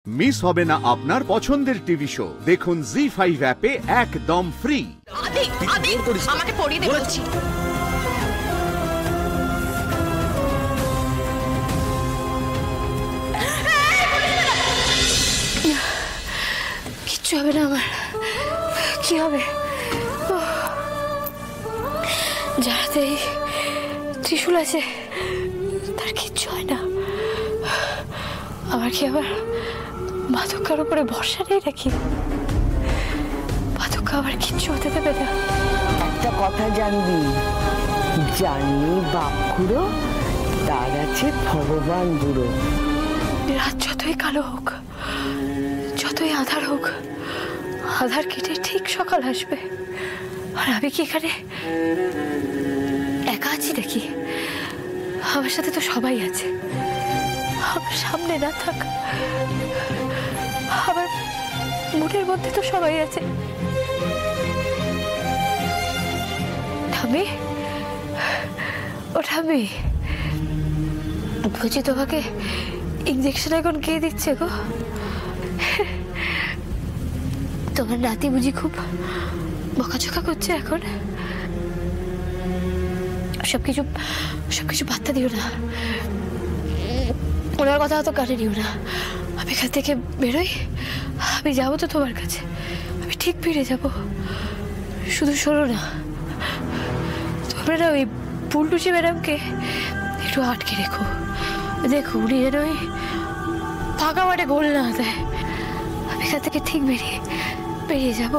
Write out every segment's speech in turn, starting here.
Miss হবে না আপনার পছন্দের টিভি শো। দেখুন জি5 অ্যাপে একদম ফ্রি। আমাকে পড়িয়ে দে বলছি। কিচ্ছু হবে না আমার। কি হবে? যাতে ত্রিশূল আছে তার কিচ্ছু হয় না। আমার কি আবার মাদকার উপরে ভরসা নেই নাকি? মাদকা আবার কিচ্ছু হতে দেবে না। একটা কথা জানবি, জানি বাপ খুড়ো তার আছে ভগবান বুড়ো। রাত যতই কালো হোক, যতই আধার হোক, আধার কেটে ঠিক সকাল আসবে। আর আমি কি এখানে একা আছি নাকি? আমার সাথে তো সবাই আছে। আমার সামনে না থাক, আমার মনের মধ্যে তো সবাই আছে। ঠামি, ও ঠামি, বুঝি তোমাকে ইঞ্জেকশন এখন কে দিচ্ছে গো? তোমার নাতি বুঝি খুব বকাঝকা করছে এখন? সবকিছু পাত্তা দিও না, ওনার কথা তো কানে নিও না। আমি এখান থেকে বেরোই, আমি যাবো তো তোমার কাছে, আমি ঠিক ফিরে যাব। শুধু শোনো না, তোমরা না ওই পুলটুসি ম্যাডামকে একটু আটকে রেখো। দেখো উনি যেন ওই ফাঁকা মাঠে গোল না দেয়। আমি এখান থেকে ঠিক বেরিয়ে যাব।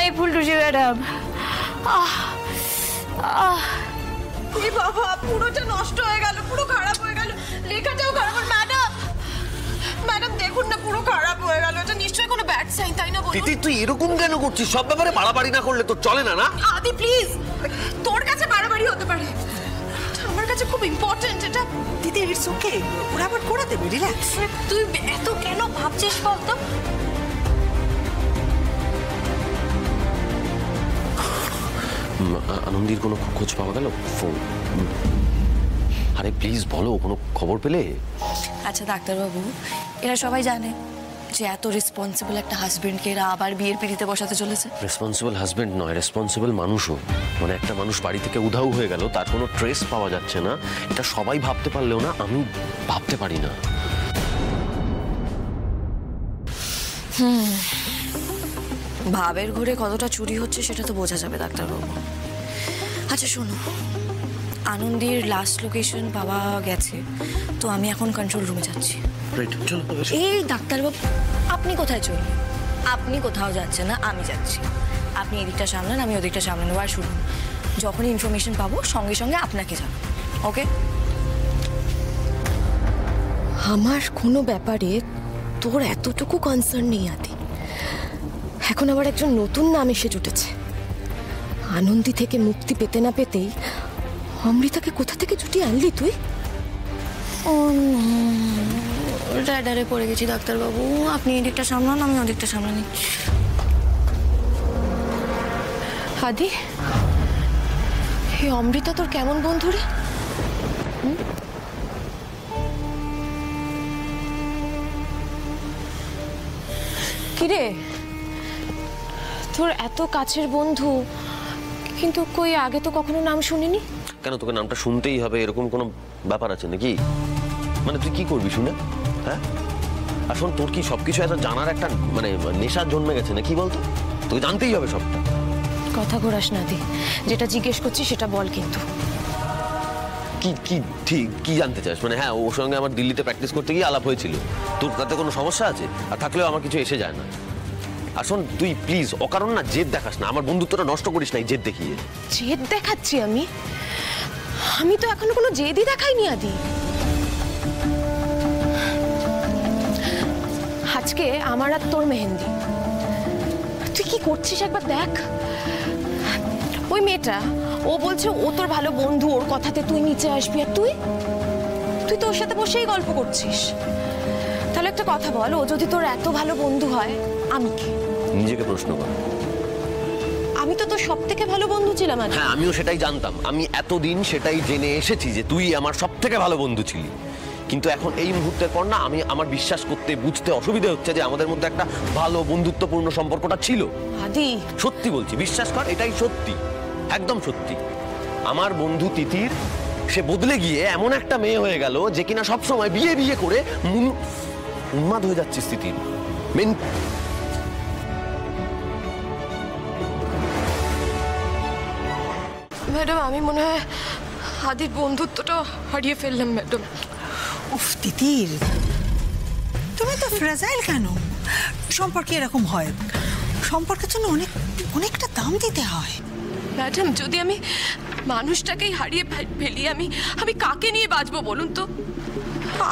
এই পুলটুসি ম্যাডাম, বাবা পুরোটা নষ্ট হয়ে গেল, পুরো খারাপ হয়ে গেল, লেখাটাও খারাপ। ম্যাডাম দেখুন না, পুরো খারাপ হয়ে গেল। এটা নিশ্চয়ই কোনো ব্যাড সাইন, তাই না? তিতি তুই এরকম কেন করছিস? সব ব্যাপারে বাড়াবাড়ি না করলে তো চলে না। না আদি প্লিজ, তোর কাছে বাড়াবাড়ি হতে পারে, আমার কাছে খুব ইম্পর্টেন্ট এটা। দিদি ইটস ওকে, ওরা আবার করে দেবে, রিল্যাক্স। তুই এত কেন ভাবছিস বলতো? আনন্দির কোনো খোঁজ পাওয়া গেল? ফোন? আরে প্লিজ বলো, কোনো খবর পেলে? আচ্ছা ডাক্তারবাবু, এরা সবাই জানে যে এত রেসপন্সিবল একটা হাজবেন্ডকে এরা আবার বিয়ের পিড়িতে বসাতে চলেছে। রেসপন্সিবল হাজবেন্ড নয়, রেসপন্সিবল মানুষও। মানে একটা মানুষ বাড়ি থেকে উধাও হয়ে গেল, তার কোনো ট্রেস পাওয়া যাচ্ছে না, এটা সবাই ভাবতে পারলেও না আমি ভাবতে পারি না। ভাবের ঘরে কতটা চুরি হচ্ছে সেটা তো বোঝা যাবে ডাক্তারবাবু। আচ্ছা শোনো, আনন্দের লাস্ট লোকেশন পাওয়া গেছে, তো আমি এখন কন্ট্রোল রুমে যাচ্ছি। এই ডাক্তারবাবু, আপনি কোথায় চললেন? আপনি কোথাও যাচ্ছেন না, আমি যাচ্ছি। আপনি এদিকটা সামলান, আমি ওদিকটা সামলে নেবো। আর শুনুন, যখনই ইনফরমেশন পাবো সঙ্গে সঙ্গে আপনাকে জানাবো, ওকে? আমার কোনো ব্যাপারে তোর এতটুকু কনসার্ন নেই আদি। এখন আবার একজন নতুন নাম এসে জুটেছে। আনন্দি থেকে মুক্তি পেতে না পেতেই অমৃতাকে কোথা থেকে জুটিয়ে আনলি তুই? রাডারে পড়ে গেছি ডাক্তারবাবু, আপনি এদিকটা সামলান, আমি ওদিকটা সামলে নিচ্ছি। আদি, এই অমৃতা তোর কেমন বন্ধু রে? কিরে, তোর এত কাছের বন্ধু, কিন্তু কই আগে তো কখনো নাম শুনিনি। কেন তোকে নামটা শুনতেই হবে এরকম কোনো ব্যাপার আছে নাকি? মানে তুই কি করবি শুনে? হ্যাঁ, আর শোন, তোর কি সবকিছু এত জানার একটা মানে নেশা জন্মে গেছে না? কি বলতো, তোকে জানতেই হবে সবটা। কথা ঘোরাস না দি, যেটা জিজ্ঞেস করছি সেটা বল। কিন্তু কি কি ঠিক কি জানতে চাস? মানে হ্যাঁ, ওর সঙ্গে আমার দিল্লিতে প্র্যাকটিস করতে গিয়ে আলাপ হয়েছিল। তোর তাতে কোনো সমস্যা আছে? আর থাকলেও আমার কিছু এসে যায় না। আর শোন, তুই প্লিজ অকারণ না জেদ দেখাস না, আমার বন্ধুত্বটা নষ্ট করিস না এই জেদ দেখিয়ে। জেদ দেখাচ্ছি আমি? আমি তো এখনো কোনো জেদই দেখাইনি আদি। আজকে আমার আর তোর মেহেন্দি, তুই কি করছিস একবার দেখ। ওই মেয়েটা, ও বলছে ও তোর ভালো বন্ধু, ওর কথাতে তুই নিচে আসবি, আর তুই তো ওর সাথে বসেই গল্প করছিস। তাহলে একটা কথা বল, ও যদি তোর এত ভালো বন্ধু হয়, আমি কি? নিজেকে প্রশ্ন কর। আমি তো তোর সব থেকে ভালো বন্ধু ছিলাম। হ্যাঁ, আমিও সেটাই জানতাম। আমি এতদিন সেটাই জেনে এসেছি যে তুই আমার সব থেকে ভালো বন্ধু ছিলি, কিন্তু এখন এই মুহূর্তের পর না আমি আমার বিশ্বাস করতে বুঝতে অসুবিধা হচ্ছে যে আমাদের মধ্যে একটা ভালো বন্ধুত্বপূর্ণ সম্পর্কটা ছিল। আদি সত্যি বলছি, বিশ্বাস কর, এটাই সত্যি, একদম সত্যি। আমার বন্ধু তিতির সে বদলে গিয়ে এমন একটা মেয়ে হয়ে গেল যে কিনা সবসময় বিয়ে বিয়ে করে উন্মাদ হয়ে যাচ্ছে তিতির। ম্যাডাম আমি মনে হয় আদির বন্ধুত্বটা হারিয়ে ফেললাম ম্যাডাম। উফ তিতির, তুমি তো ফ্রেজাইল কেন? সম্পর্কে এরকম হয়, সম্পর্কের জন্য অনেকটা দাম দিতে হয়। ম্যাডাম যদি আমি মানুষটাকেই হারিয়ে ফেলি আমি কাকে নিয়ে বাঁচবো বলুন তো?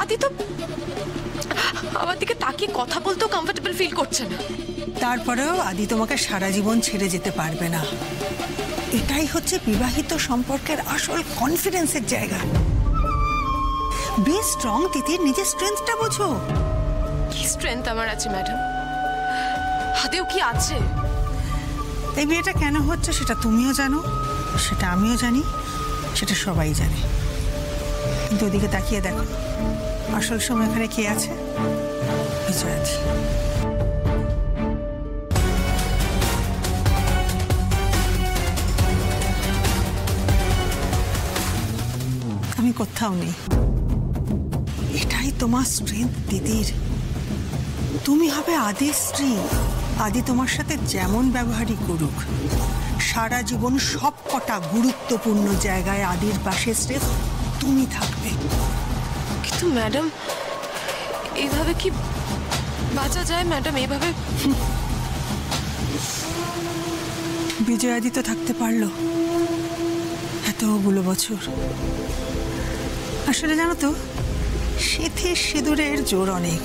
আদি তো আমার দিকে তাকিয়ে কথা বলতেও কমফোর্টেবল ফিল করছে না। তারপরেও আদি তোমাকে সারা জীবন ছেড়ে যেতে পারবে না। এটাই হচ্ছে বিবাহিত সম্পর্কের আসল কনফিডেন্সের জায়গা। বি স্ট্রং তিতির, নিজের স্ট্রেংথটা বোঝো। কি স্ট্রেংথ আমার আছে ম্যাডাম? আদেও কি আছে? এই বিয়েটা কেন হচ্ছে সেটা তুমিও জানো, সেটা আমিও জানি, সেটা সবাই জানে। কিন্তু ওদিকে তাকিয়ে দেখো, আসল সময় এখানে কে আছে? বিজয়াদি। আমি কোথাও নেই, এটাই তোমার স্ট্রেংথ দিদির। তুমি হবে আদির স্ত্রী। আদি তোমার সাথে যেমন ব্যবহারই করুক, সারা জীবন সব কটা গুরুত্বপূর্ণ জায়গায় আদির পাশে স্রেফ তুমি থাকবে। কিন্তু ম্যাডাম এইভাবে কি বাঁচা যায় ম্যাডাম? এইভাবে বিজয়াদি তো থাকতে পারলো এতগুলো বছর। আসলে জানো তো, সিঁথির সিঁদুরের জোর অনেক।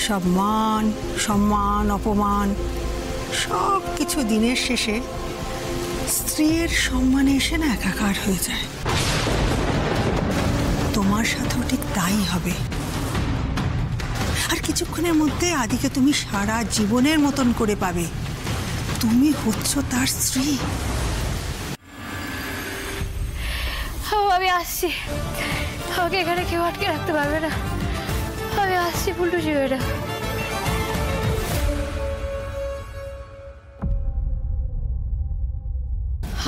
সব মান সম্মান অপমান সব কিছু দিনের শেষে স্ত্রীর সম্মানে এসে না একাকার হয়ে যায়। তোমার সাথেও ঠিক তাই হবে। আর কিছুক্ষণের মধ্যে আদিকে তুমি সারা জীবনের মতন করে পাবে। তুমি হচ্ছ তার স্ত্রী। আমি আসছি, আমাকে এখানে কেউ আটকে রাখতে পারবে না। আমি আসছি পুলটু শিবেরা।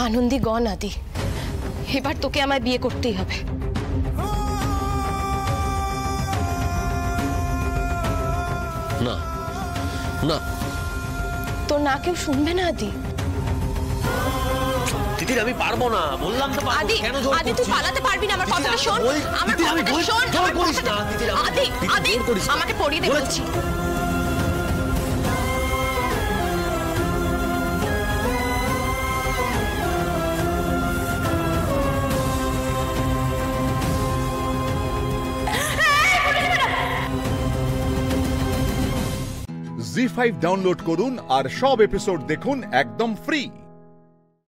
আনন্দী গণ আদি, এবার তোকে আমায় বিয়ে করতেই হবে। না না, তোর না কেউ শুনবে না আদি। তিতির আমি পারবো না, বললাম তো পারবো। আদি, কেন জোর আদি তুই করছিস? পালাতে পারবি না, আমার কথাটা শোন। আমার তিতির, আমি কথাটা শোন। জোর করিস না, তিতির, আদি, আদি জোর করিস না। আমাকে পড়িয়ে দে বলছি। জি5 ডাউনলোড করুন আর সব এপিসোড দেখুন একদম ফ্রি।